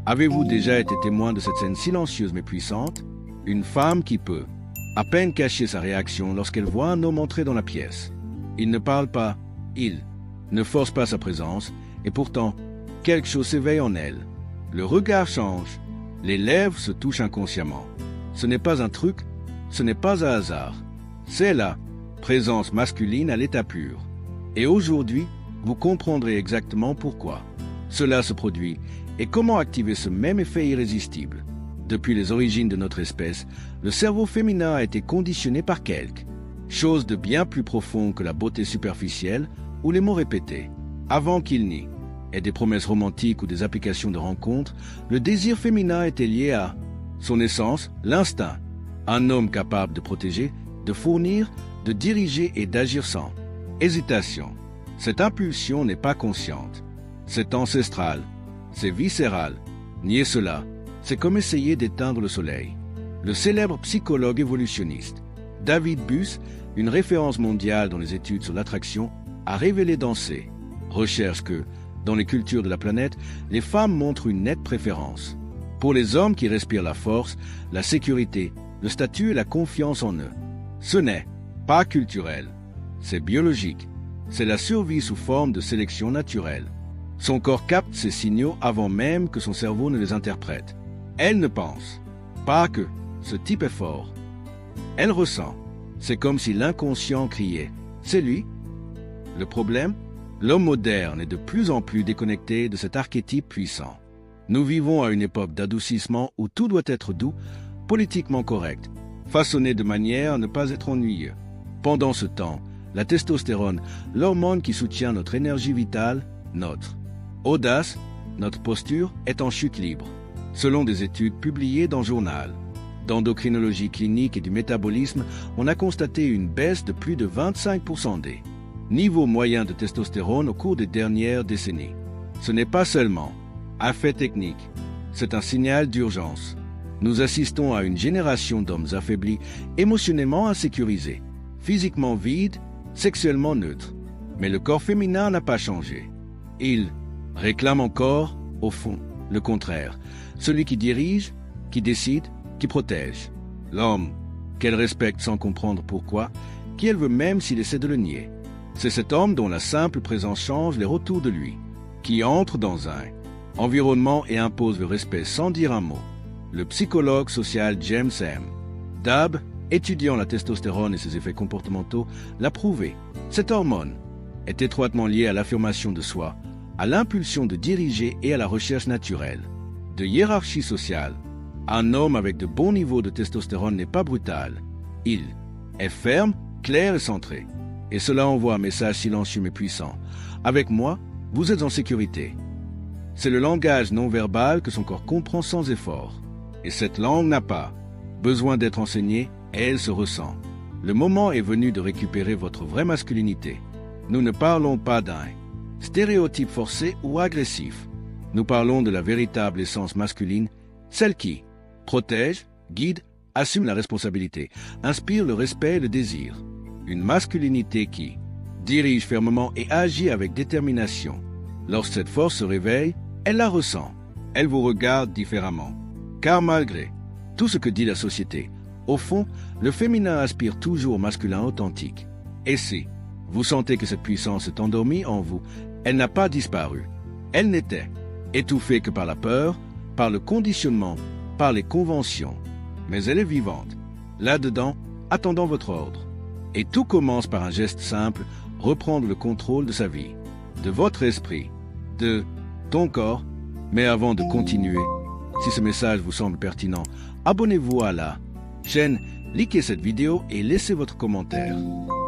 Avez-vous déjà été témoin de cette scène silencieuse mais puissante? Une femme qui peut à peine cacher sa réaction lorsqu'elle voit un homme entrer dans la pièce. Il ne parle pas, il ne force pas sa présence, et pourtant, quelque chose s'éveille en elle. Le regard change, les lèvres se touchent inconsciemment. Ce n'est pas un truc, ce n'est pas un hasard. C'est la présence masculine à l'état pur. Et aujourd'hui, vous comprendrez exactement pourquoi cela se produit et comment activer ce même effet irrésistible. Depuis les origines de notre espèce, le cerveau féminin a été conditionné par quelque chose de bien plus profond que la beauté superficielle ou les mots répétés. Avant qu'il n'y ait des promesses romantiques ou des applications de rencontres, le désir féminin était lié à son essence, l'instinct. Un homme capable de protéger, de fournir, de diriger et d'agir sans hésitation. Cette impulsion n'est pas consciente. C'est ancestral, c'est viscéral. Nier cela, c'est comme essayer d'éteindre le soleil. Le célèbre psychologue évolutionniste David Buss, une référence mondiale dans les études sur l'attraction, a révélé dans ses recherches que, dans les cultures de la planète, les femmes montrent une nette préférence pour les hommes qui respirent la force, la sécurité, le statut et la confiance en eux. Ce n'est pas culturel, c'est biologique, c'est la survie sous forme de sélection naturelle. Son corps capte ces signaux avant même que son cerveau ne les interprète. Elle ne pense pas que ce type est fort. Elle ressent. C'est comme si l'inconscient criait « C'est lui ». Le problème, l'homme moderne est de plus en plus déconnecté de cet archétype puissant. Nous vivons à une époque d'adoucissement où tout doit être doux, politiquement correct, façonné de manière à ne pas être ennuyeux. Pendant ce temps, la testostérone, l'hormone qui soutient notre énergie vitale, notre audace, notre posture, est en chute libre, selon des études publiées dans Journal d'endocrinologie clinique et du métabolisme. On a constaté une baisse de plus de 25% des niveaux moyens de testostérone au cours des dernières décennies. Ce n'est pas seulement un fait technique, c'est un signal d'urgence. Nous assistons à une génération d'hommes affaiblis, émotionnellement insécurisés, physiquement vides, sexuellement neutres. Mais le corps féminin n'a pas changé. Il réclame encore, au fond, le contraire. Celui qui dirige, qui décide, qui protège. L'homme, qu'elle respecte sans comprendre pourquoi, qui elle veut même s'il essaie de le nier. C'est cet homme dont la simple présence change les retours de lui, qui entre dans un environnement et impose le respect sans dire un mot. Le psychologue social James M. Dabb, étudiant la testostérone et ses effets comportementaux, l'a prouvé. Cette hormone est étroitement liée à l'affirmation de soi, à l'impulsion de diriger et à la recherche naturelle de hiérarchie sociale. Un homme avec de bons niveaux de testostérone n'est pas brutal. Il est ferme, clair et centré. Et cela envoie un message silencieux mais puissant. Avec moi, vous êtes en sécurité. C'est le langage non verbal que son corps comprend sans effort. Et cette langue n'a pas besoin d'être enseignée, elle se ressent. Le moment est venu de récupérer votre vraie masculinité. Nous ne parlons pas d'un stéréotype forcé ou agressif. Nous parlons de la véritable essence masculine, celle qui protège, guide, assume la responsabilité, inspire le respect et le désir. Une masculinité qui dirige fermement et agit avec détermination. Lorsque cette force se réveille, elle la ressent. Elle vous regarde différemment. Car malgré tout ce que dit la société, au fond, le féminin aspire toujours au masculin authentique. Et si vous sentez que cette puissance est endormie en vous, elle n'a pas disparu. Elle n'était étouffée que par la peur, par le conditionnement, par les conventions. Mais elle est vivante, là-dedans, attendant votre ordre. Et tout commence par un geste simple, reprendre le contrôle de sa vie, de votre esprit, de ton corps. Mais avant de continuer, si ce message vous semble pertinent, abonnez-vous à la chaîne, likez cette vidéo et laissez votre commentaire.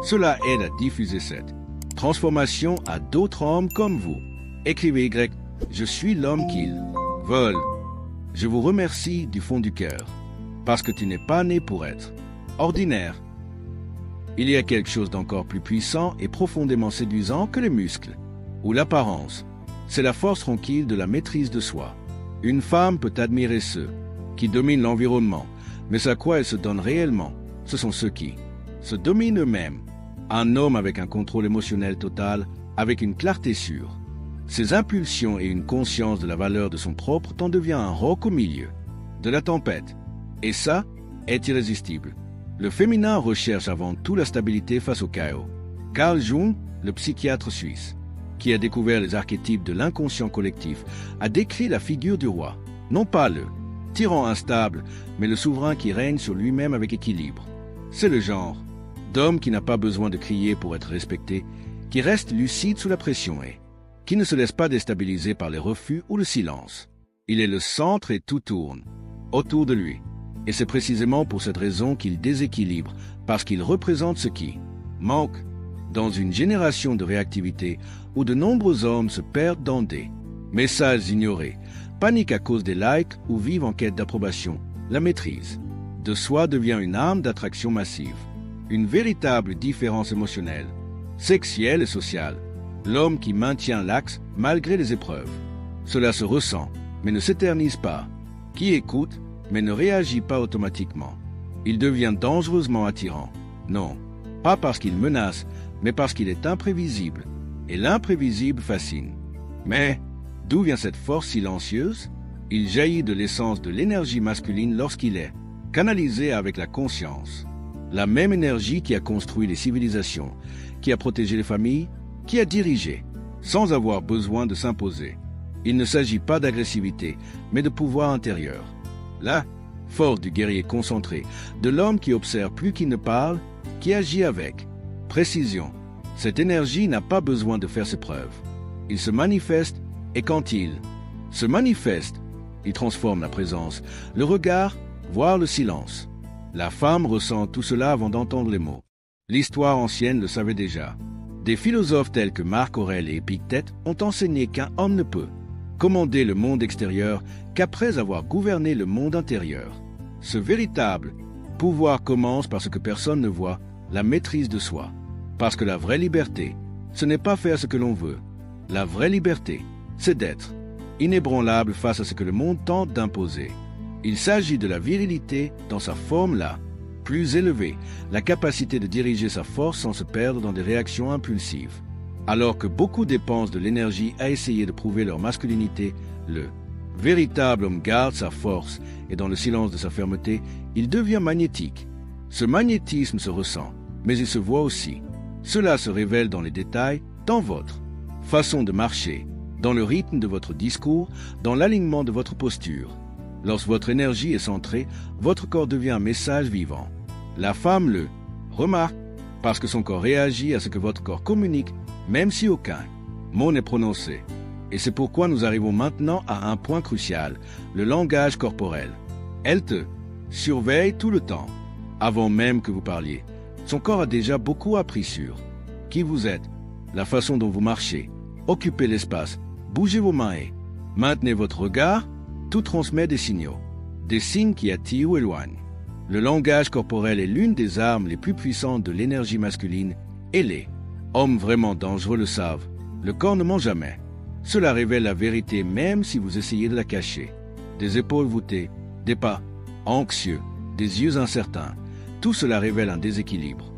Cela aide à diffuser cette transformation à d'autres hommes comme vous. Écrivez Y, je suis l'homme qu'ils veulent. Je vous remercie du fond du cœur, parce que tu n'es pas né pour être ordinaire. Il y a quelque chose d'encore plus puissant et profondément séduisant que les muscles, ou l'apparence. C'est la force tranquille de la maîtrise de soi. Une femme peut admirer ceux qui dominent l'environnement, mais à quoi elle se donne réellement, ce sont ceux qui se dominent eux-mêmes. Un homme avec un contrôle émotionnel total, avec une clarté sûre Ses impulsions et une conscience de la valeur de son propre temps devient un roc au milieu de la tempête. Et ça est irrésistible. Le féminin recherche avant tout la stabilité face au chaos. Carl Jung, le psychiatre suisse, qui a découvert les archétypes de l'inconscient collectif, a décrit la figure du roi, non pas le tyran instable, mais le souverain qui règne sur lui-même avec équilibre. C'est le genre d'homme qui n'a pas besoin de crier pour être respecté, qui reste lucide sous la pression et qui ne se laisse pas déstabiliser par les refus ou le silence. Il est le centre et tout tourne autour de lui. Et c'est précisément pour cette raison qu'il déséquilibre, parce qu'il représente ce qui manque dans une génération de réactivité où de nombreux hommes se perdent dans des messages ignorés, paniquent à cause des likes ou vivent en quête d'approbation. La maîtrise de soi devient une arme d'attraction massive, une véritable différence émotionnelle, sexuelle et sociale. L'homme qui maintient l'axe malgré les épreuves. Cela se ressent, mais ne s'éternise pas. Qui écoute, mais ne réagit pas automatiquement. Il devient dangereusement attirant. Non, pas parce qu'il menace, mais parce qu'il est imprévisible. Et l'imprévisible fascine. Mais d'où vient cette force silencieuse? Il jaillit de l'essence de l'énergie masculine lorsqu'il est canalisé avec la conscience. La même énergie qui a construit les civilisations, qui a protégé les familles, qui a dirigé, sans avoir besoin de s'imposer. Il ne s'agit pas d'agressivité, mais de pouvoir intérieur. La force du guerrier concentré, de l'homme qui observe plus qu'il ne parle, qui agit avec précision. Cette énergie n'a pas besoin de faire ses preuves. Il se manifeste, et quand il se manifeste, il transforme la présence, le regard, voire le silence. La femme ressent tout cela avant d'entendre les mots. L'histoire ancienne le savait déjà. Des philosophes tels que Marc Aurèle et Épictète ont enseigné qu'un homme ne peut commander le monde extérieur qu'après avoir gouverné le monde intérieur. Ce véritable pouvoir commence par ce que personne ne voit, la maîtrise de soi. Parce que la vraie liberté, ce n'est pas faire ce que l'on veut. La vraie liberté, c'est d'être inébranlable face à ce que le monde tente d'imposer. Il s'agit de la virilité dans sa forme la plus élevée, la capacité de diriger sa force sans se perdre dans des réactions impulsives. Alors que beaucoup dépensent de l'énergie à essayer de prouver leur masculinité, le véritable homme garde sa force et dans le silence de sa fermeté, il devient magnétique. Ce magnétisme se ressent, mais il se voit aussi. Cela se révèle dans les détails, dans votre façon de marcher, dans le rythme de votre discours, dans l'alignement de votre posture. Lorsque votre énergie est centrée, votre corps devient un message vivant. La femme le remarque parce que son corps réagit à ce que votre corps communique, même si aucun mot n'est prononcé. Et c'est pourquoi nous arrivons maintenant à un point crucial, le langage corporel. Elle te surveille tout le temps, avant même que vous parliez. Son corps a déjà beaucoup appris sur qui vous êtes, la façon dont vous marchez, occupez l'espace, bougez vos mains et maintenez votre regard. Tout transmet des signaux, des signes qui attirent ou éloignent. Le langage corporel est l'une des armes les plus puissantes de l'énergie masculine et les hommes vraiment dangereux le savent. Le corps ne ment jamais. Cela révèle la vérité même si vous essayez de la cacher. Des épaules voûtées, des pas anxieux, des yeux incertains, tout cela révèle un déséquilibre.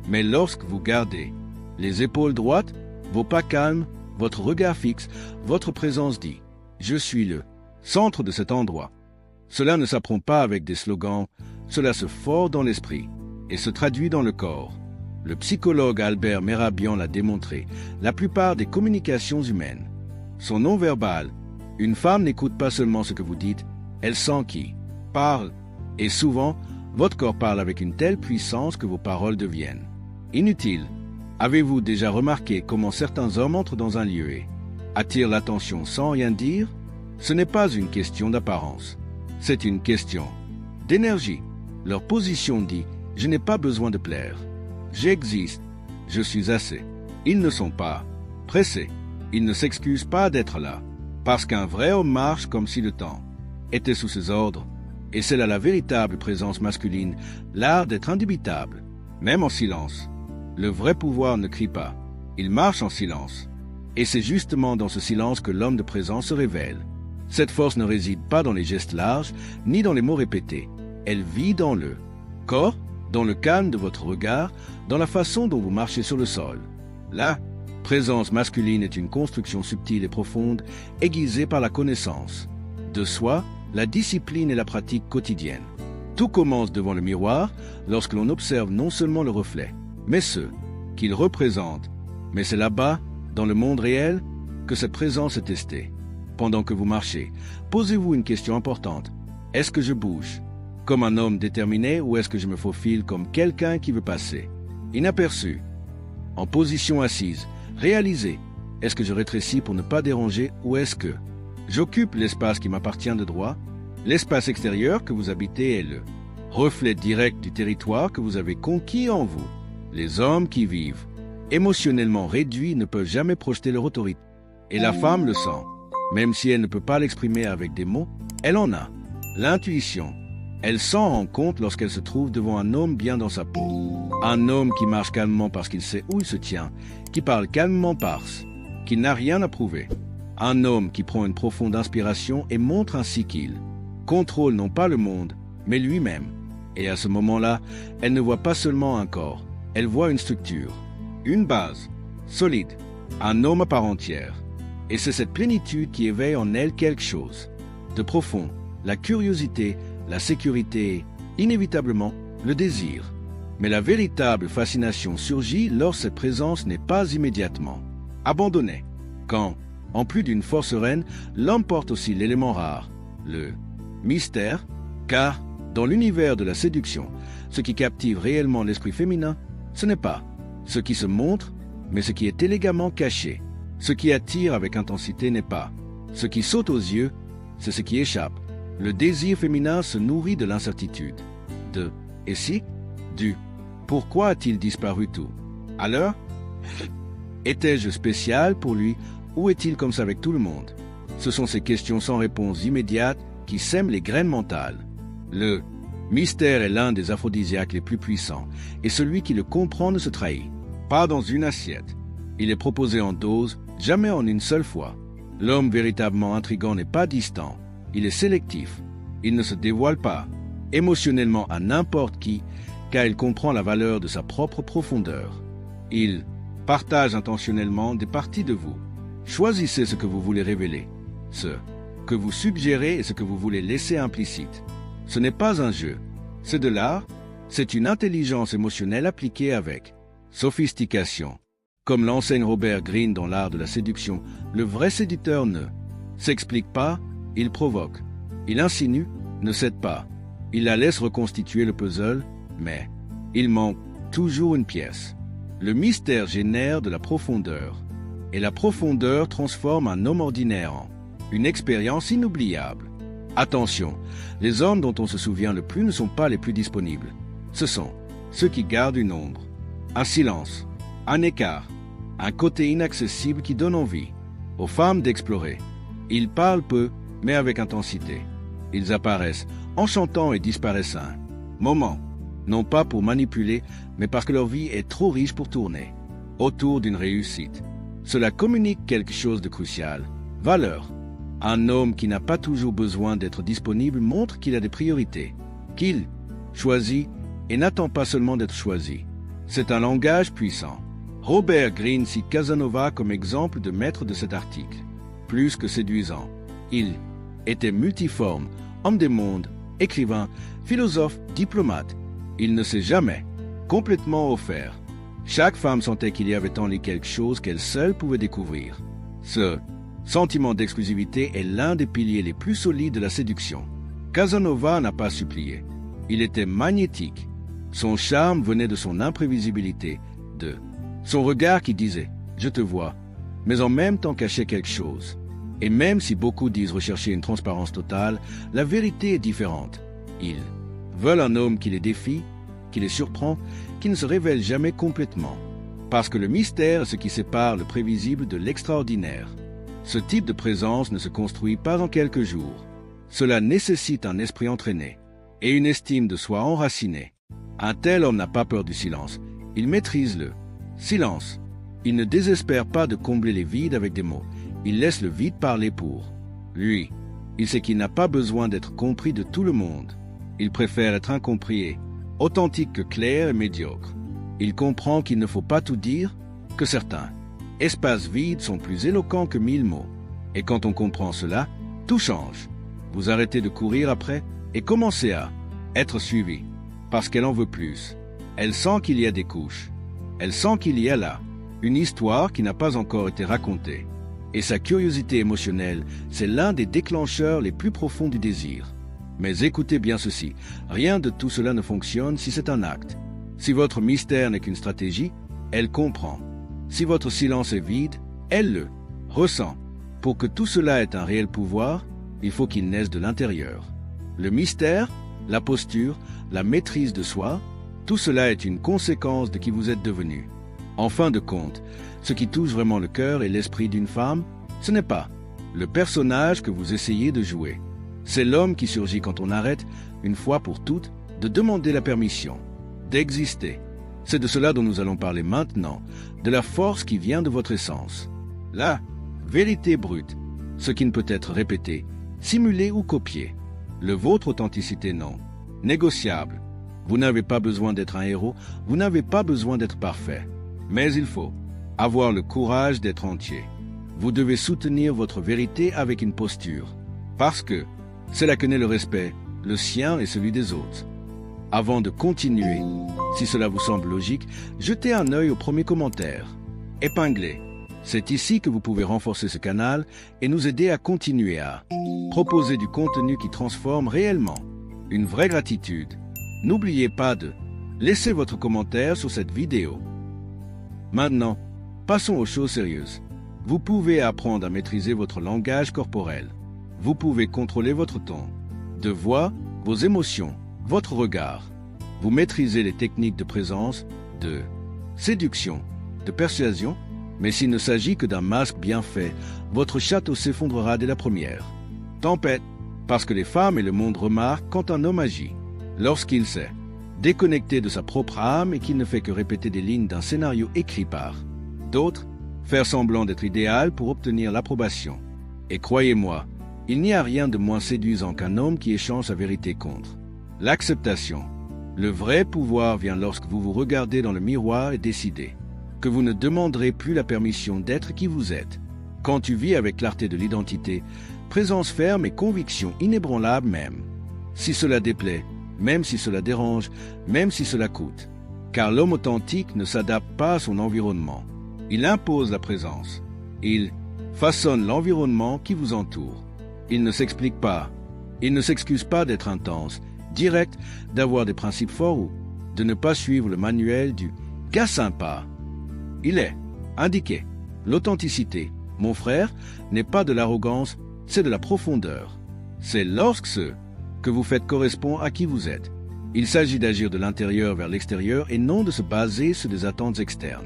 Mais lorsque vous gardez les épaules droites, vos pas calmes, votre regard fixe, votre présence dit « Je suis le centre de cet endroit ». Cela ne s'apprend pas avec des slogans, cela se forge dans l'esprit et se traduit dans le corps. Le psychologue Albert Mehrabian l'a démontré, la plupart des communications humaines sont non-verbales. Une femme n'écoute pas seulement ce que vous dites, elle sent qui parle. Et souvent, votre corps parle avec une telle puissance que vos paroles deviennent inutiles. Avez-vous déjà remarqué comment certains hommes entrent dans un lieu et attirent l'attention sans rien dire? Ce n'est pas une question d'apparence, c'est une question d'énergie. Leur position dit « Je n'ai pas besoin de plaire. J'existe. Je suis assez. » Ils ne sont pas pressés. Ils ne s'excusent pas d'être là. Parce qu'un vrai homme marche comme si le temps était sous ses ordres. Et c'est là la véritable présence masculine, l'art d'être indubitable, même en silence. Le vrai pouvoir ne crie pas. Il marche en silence. Et c'est justement dans ce silence que l'homme de présence se révèle. Cette force ne réside pas dans les gestes larges, ni dans les mots répétés. Elle vit dans le corps, dans le calme de votre regard, dans la façon dont vous marchez sur le sol. La Présence masculine est une construction subtile et profonde, aiguisée par la connaissance de soi, la discipline et la pratique quotidienne. Tout commence devant le miroir lorsque l'on observe non seulement le reflet, mais ceux qu'il représente. Mais c'est là-bas, dans le monde réel, que cette présence est testée. Pendant que vous marchez, posez-vous une question importante. Est-ce que je bouge comme un homme déterminé ou est-ce que je me faufile comme quelqu'un qui veut passer inaperçu? En position assise, réalisez. Est-ce que je rétrécis pour ne pas déranger ou est-ce que j'occupe l'espace qui m'appartient de droit? L'espace extérieur que vous habitez est le reflet direct du territoire que vous avez conquis en vous. Les hommes qui vivent émotionnellement réduits ne peuvent jamais projeter leur autorité. Et la femme le sent. Même si elle ne peut pas l'exprimer avec des mots, elle en a. L'intuition. Elle s'en rend compte lorsqu'elle se trouve devant un homme bien dans sa peau. Un homme qui marche calmement parce qu'il sait où il se tient, qui parle calmement parce qu'il n'a rien à prouver. Un homme qui prend une profonde inspiration et montre ainsi qu'il contrôle non pas le monde, mais lui-même. Et à ce moment-là, elle ne voit pas seulement un corps, elle voit une structure, une base, solide, un homme à part entière. Et c'est cette plénitude qui éveille en elle quelque chose de profond, la curiosité, la sécurité, inévitablement le désir. Mais la véritable fascination surgit lorsque cette présence n'est pas immédiatement abandonnée. Quand, en plus d'une force reine, l'homme porte aussi l'élément rare, le mystère, car dans l'univers de la séduction, ce qui captive réellement l'esprit féminin, ce n'est pas ce qui se montre, mais ce qui est élégamment caché. Ce qui attire avec intensité n'est pas ce qui saute aux yeux, c'est ce qui échappe. Le désir féminin se nourrit de l'incertitude, de « et si ?» du « pourquoi a-t-il disparu tout ?» Alors, étais-je spécial pour lui ou est-il comme ça avec tout le monde? Ce sont ces questions sans réponse immédiate qui sèment les graines mentales. Le mystère est l'un des aphrodisiaques les plus puissants et celui qui le comprend ne se trahit pas dans une assiette. Il est proposé en dose, jamais en une seule fois. L'homme véritablement intrigant n'est pas distant. Il est sélectif. Il ne se dévoile pas émotionnellement à n'importe qui, car il comprend la valeur de sa propre profondeur. Il partage intentionnellement des parties de vous. Choisissez ce que vous voulez révéler, ce que vous suggérez et ce que vous voulez laisser implicite. Ce n'est pas un jeu, c'est de l'art, c'est une intelligence émotionnelle appliquée avec sophistication. Comme l'enseigne Robert Greene dans l'art de la séduction, le vrai séducteur ne s'explique pas, il provoque. Il insinue, ne cède pas. Il la laisse reconstituer le puzzle, mais il manque toujours une pièce. Le mystère génère de la profondeur, et la profondeur transforme un homme ordinaire en une expérience inoubliable. Attention, les hommes dont on se souvient le plus ne sont pas les plus disponibles. Ce sont ceux qui gardent une ombre, un silence, un écart, un côté inaccessible qui donne envie aux femmes d'explorer. Ils parlent peu, mais avec intensité. Ils apparaissent enchantants et disparaissent un moment, non pas pour manipuler, mais parce que leur vie est trop riche pour tourner autour d'une réussite. Cela communique quelque chose de crucial, valeur. Un homme qui n'a pas toujours besoin d'être disponible montre qu'il a des priorités, qu'il choisit et n'attend pas seulement d'être choisi. C'est un langage puissant. Robert Greene cite Casanova comme exemple de maître de cet article. Plus que séduisant, il était multiforme, homme des mondes, écrivain, philosophe, diplomate. Il ne s'est jamais complètement offert. Chaque femme sentait qu'il y avait en lui quelque chose qu'elle seule pouvait découvrir. Ce sentiment d'exclusivité est l'un des piliers les plus solides de la séduction. Casanova n'a pas supplié. Il était magnétique. Son charme venait de son imprévisibilité, de son regard qui disait « je te vois », mais en même temps cachait quelque chose. Et même si beaucoup disent rechercher une transparence totale, la vérité est différente. Ils veulent un homme qui les défie, qui les surprend, qui ne se révèle jamais complètement. Parce que le mystère est ce qui sépare le prévisible de l'extraordinaire. Ce type de présence ne se construit pas en quelques jours. Cela nécessite un esprit entraîné et une estime de soi enracinée. Un tel homme n'a pas peur du silence. Il maîtrise le silence. Il ne désespère pas de combler les vides avec des mots. Il laisse le vide parler pour lui. Il sait qu'il n'a pas besoin d'être compris de tout le monde. Il préfère être incompris et authentique que clair et médiocre. Il comprend qu'il ne faut pas tout dire, que certains espaces vides sont plus éloquents que 1000 mots. Et quand on comprend cela, tout change. Vous arrêtez de courir après et commencez à être suivi. Parce qu'elle en veut plus. Elle sent qu'il y a des couches. Elle sent qu'il y a là une histoire qui n'a pas encore été racontée. Et sa curiosité émotionnelle, c'est l'un des déclencheurs les plus profonds du désir. Mais écoutez bien ceci, rien de tout cela ne fonctionne si c'est un acte. Si votre mystère n'est qu'une stratégie, elle comprend. Si votre silence est vide, elle le ressent. Pour que tout cela ait un réel pouvoir, il faut qu'il naisse de l'intérieur. Le mystère, la posture, la maîtrise de soi, tout cela est une conséquence de qui vous êtes devenu. En fin de compte, ce qui touche vraiment le cœur et l'esprit d'une femme, ce n'est pas le personnage que vous essayez de jouer. C'est l'homme qui surgit quand on arrête, une fois pour toutes, de demander la permission, d'exister. C'est de cela dont nous allons parler maintenant, de la force qui vient de votre essence. La vérité brute, ce qui ne peut être répété, simulé ou copié. Votre authenticité non. Négociable. Vous n'avez pas besoin d'être un héros, vous n'avez pas besoin d'être parfait. Mais il faut avoir le courage d'être entier. Vous devez soutenir votre vérité avec une posture. Parce que c'est là que naît le respect, le sien et celui des autres. Avant de continuer, si cela vous semble logique, jetez un œil au premier commentaire. Épinglez. C'est ici que vous pouvez renforcer ce canal et nous aider à continuer à proposer du contenu qui transforme réellement. Une vraie gratitude. N'oubliez pas de laisser votre commentaire sur cette vidéo. Maintenant, passons aux choses sérieuses. Vous pouvez apprendre à maîtriser votre langage corporel. Vous pouvez contrôler votre ton de voix, vos émotions, votre regard. Vous maîtrisez les techniques de présence, de séduction, de persuasion, mais s'il ne s'agit que d'un masque bien fait, votre château s'effondrera dès la première. Tempête, parce que les femmes et le monde remarquent quand un homme agit, lorsqu'il s'est déconnecté de sa propre âme et qu'il ne fait que répéter des lignes d'un scénario écrit par d'autres, faire semblant d'être idéal pour obtenir l'approbation. Et croyez-moi, il n'y a rien de moins séduisant qu'un homme qui échange sa vérité contre l'acceptation. Le vrai pouvoir vient lorsque vous vous regardez dans le miroir et décidez que vous ne demanderez plus la permission d'être qui vous êtes. Quand tu vis avec clarté de l'identité, présence ferme et conviction inébranlable même. Si cela déplaît, même si cela dérange, même si cela coûte. Car l'homme authentique ne s'adapte pas à son environnement. Il impose la présence. Il façonne l'environnement qui vous entoure. Il ne s'explique pas. Il ne s'excuse pas d'être intense, direct, d'avoir des principes forts ou de ne pas suivre le manuel du gars sympa. Il est indiqué. L'authenticité, mon frère, n'est pas de l'arrogance, c'est de la profondeur. C'est lorsque ce que vous faites correspond à qui vous êtes. Il s'agit d'agir de l'intérieur vers l'extérieur et non de se baser sur des attentes externes.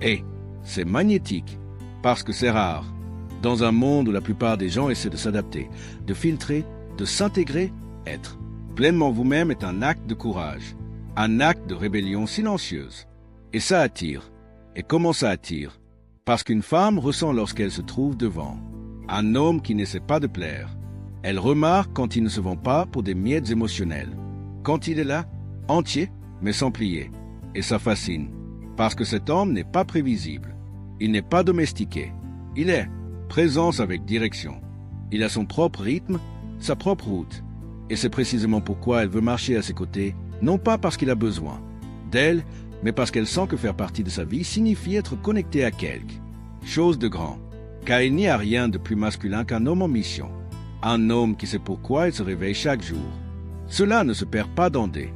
Et c'est magnétique, parce que c'est rare. Dans un monde où la plupart des gens essaient de s'adapter, de filtrer, de s'intégrer, être pleinement vous-même est un acte de courage, un acte de rébellion silencieuse. Et ça attire. Et comment ça attire? Parce qu'une femme ressent lorsqu'elle se trouve devant un homme qui n'essaie pas de plaire. Elle remarque quand il ne se vend pas pour des miettes émotionnelles. Quand il est là, entier, mais sans plier. Et ça fascine. Parce que cet homme n'est pas prévisible. Il n'est pas domestiqué. Il est présence avec direction. Il a son propre rythme, sa propre route. Et c'est précisément pourquoi elle veut marcher à ses côtés, non pas parce qu'il a besoin d'elle, mais parce qu'elle sent que faire partie de sa vie signifie être connecté à quelque chose de grand. Car il n'y a rien de plus masculin qu'un homme en mission. Un homme qui sait pourquoi il se réveille chaque jour. Cela ne se perd pas dans des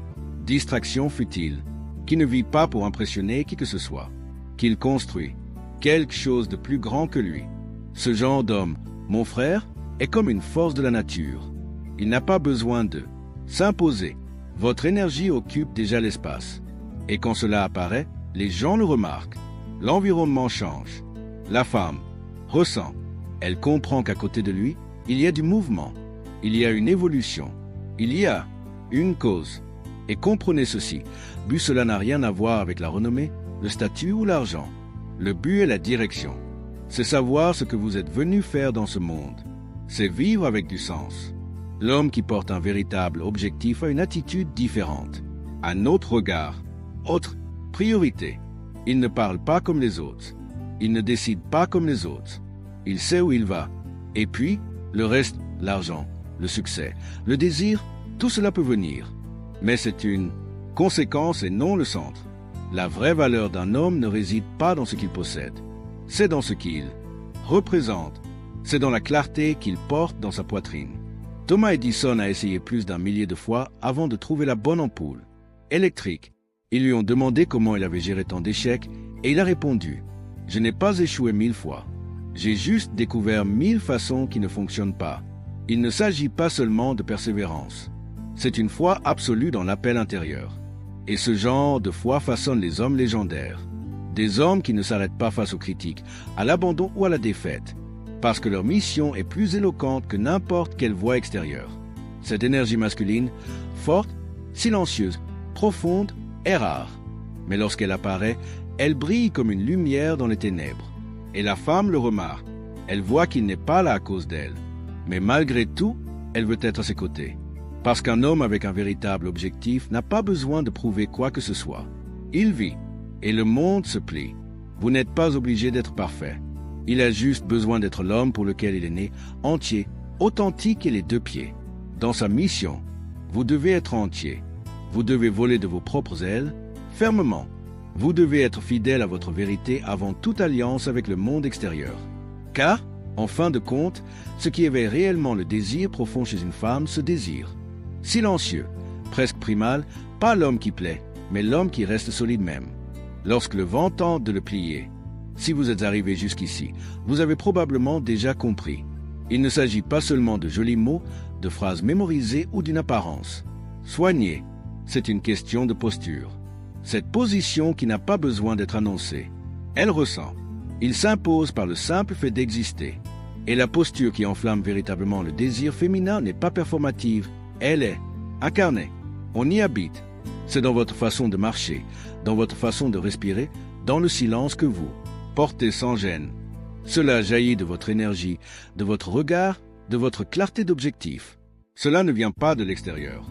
distractions futiles, qui ne vit pas pour impressionner qui que ce soit, qu'il construit quelque chose de plus grand que lui. Ce genre d'homme, mon frère, est comme une force de la nature. Il n'a pas besoin de s'imposer. Votre énergie occupe déjà l'espace. Et quand cela apparaît, les gens le remarquent. L'environnement change. La femme ressent. Elle comprend qu'à côté de lui, il y a du mouvement. Il y a une évolution. Il y a une cause. Et comprenez ceci, but cela n'a rien à voir avec la renommée, le statut ou l'argent. Le but est la direction. C'est savoir ce que vous êtes venu faire dans ce monde. C'est vivre avec du sens. L'homme qui porte un véritable objectif a une attitude différente, un autre regard, autre priorité. Il ne parle pas comme les autres. Il ne décide pas comme les autres. Il sait où il va. Et puis, le reste, l'argent, le succès, le désir, tout cela peut venir. Mais c'est une conséquence et non le centre. La vraie valeur d'un homme ne réside pas dans ce qu'il possède. C'est dans ce qu'il représente. C'est dans la clarté qu'il porte dans sa poitrine. Thomas Edison a essayé plus d'un millier de fois avant de trouver la bonne ampoule électrique. Ils lui ont demandé comment il avait géré tant d'échecs et il a répondu « Je n'ai pas échoué 1000 fois. J'ai juste découvert 1000 façons qui ne fonctionnent pas. » Il ne s'agit pas seulement de persévérance. C'est une foi absolue dans l'appel intérieur. Et ce genre de foi façonne les hommes légendaires. Des hommes qui ne s'arrêtent pas face aux critiques, à l'abandon ou à la défaite, parce que leur mission est plus éloquente que n'importe quelle voix extérieure. Cette énergie masculine, forte, silencieuse, profonde, est rare. Mais lorsqu'elle apparaît, elle brille comme une lumière dans les ténèbres. Et la femme le remarque. Elle voit qu'il n'est pas là à cause d'elle. Mais malgré tout, elle veut être à ses côtés. Parce qu'un homme avec un véritable objectif n'a pas besoin de prouver quoi que ce soit. Il vit, et le monde se plie. Vous n'êtes pas obligé d'être parfait. Il a juste besoin d'être l'homme pour lequel il est né, entier, authentique et les deux pieds. Dans sa mission, vous devez être entier. Vous devez voler de vos propres ailes, fermement. Vous devez être fidèle à votre vérité avant toute alliance avec le monde extérieur. Car, en fin de compte, ce qui éveille réellement le désir profond chez une femme se désire. Silencieux, presque primal, pas l'homme qui plaît, mais l'homme qui reste solide même. Lorsque le vent tente de le plier, si vous êtes arrivé jusqu'ici, vous avez probablement déjà compris. Il ne s'agit pas seulement de jolis mots, de phrases mémorisées ou d'une apparence. Soigner, c'est une question de posture. Cette position qui n'a pas besoin d'être annoncée. Elle ressent. Il s'impose par le simple fait d'exister. Et la posture qui enflamme véritablement le désir féminin n'est pas performative. Elle est incarnée. On y habite. C'est dans votre façon de marcher, dans votre façon de respirer, dans le silence que vous portez sans gêne. Cela jaillit de votre énergie, de votre regard, de votre clarté d'objectif. Cela ne vient pas de l'extérieur.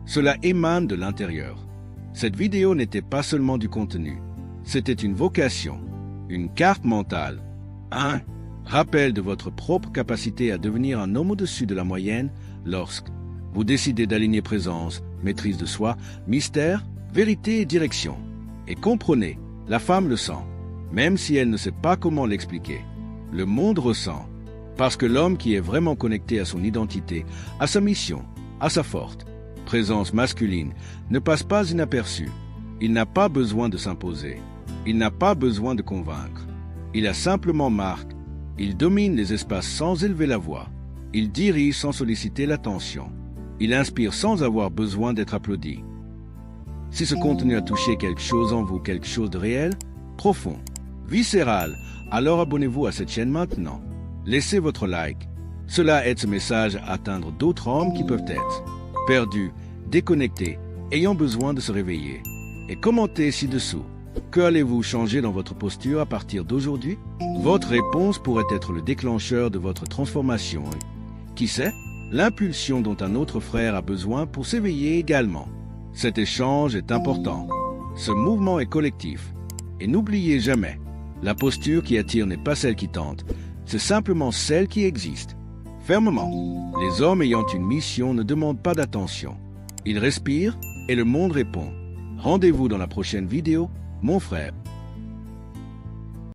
Cela émane de l'intérieur. Cette vidéo n'était pas seulement du contenu. C'était une vocation, une carte mentale, un rappel de votre propre capacité à devenir un homme au-dessus de la moyenne lorsque vous décidez d'aligner présence, maîtrise de soi, mystère, vérité et direction. Et comprenez, la femme le sent, même si elle ne sait pas comment l'expliquer. Le monde ressent, parce que l'homme qui est vraiment connecté à son identité, à sa mission, à sa forte présence masculine, ne passe pas inaperçu. Il n'a pas besoin de s'imposer. Il n'a pas besoin de convaincre. Il a simplement marque. Il domine les espaces sans élever la voix. Il dirige sans solliciter l'attention. Il inspire sans avoir besoin d'être applaudi. Si ce contenu a touché quelque chose en vous, quelque chose de réel, profond, viscéral, alors abonnez-vous à cette chaîne maintenant. Laissez votre like. Cela aide ce message à atteindre d'autres hommes qui peuvent être perdus, déconnectés, ayant besoin de se réveiller. Et commentez ci-dessous. Que allez-vous changer dans votre posture à partir d'aujourd'hui? Votre réponse pourrait être le déclencheur de votre transformation. Qui sait? L'impulsion dont un autre frère a besoin pour s'éveiller également. Cet échange est important. Ce mouvement est collectif. Et n'oubliez jamais, la posture qui attire n'est pas celle qui tente, c'est simplement celle qui existe. Fermement, les hommes ayant une mission ne demandent pas d'attention. Ils respirent et le monde répond. Rendez-vous dans la prochaine vidéo, mon frère.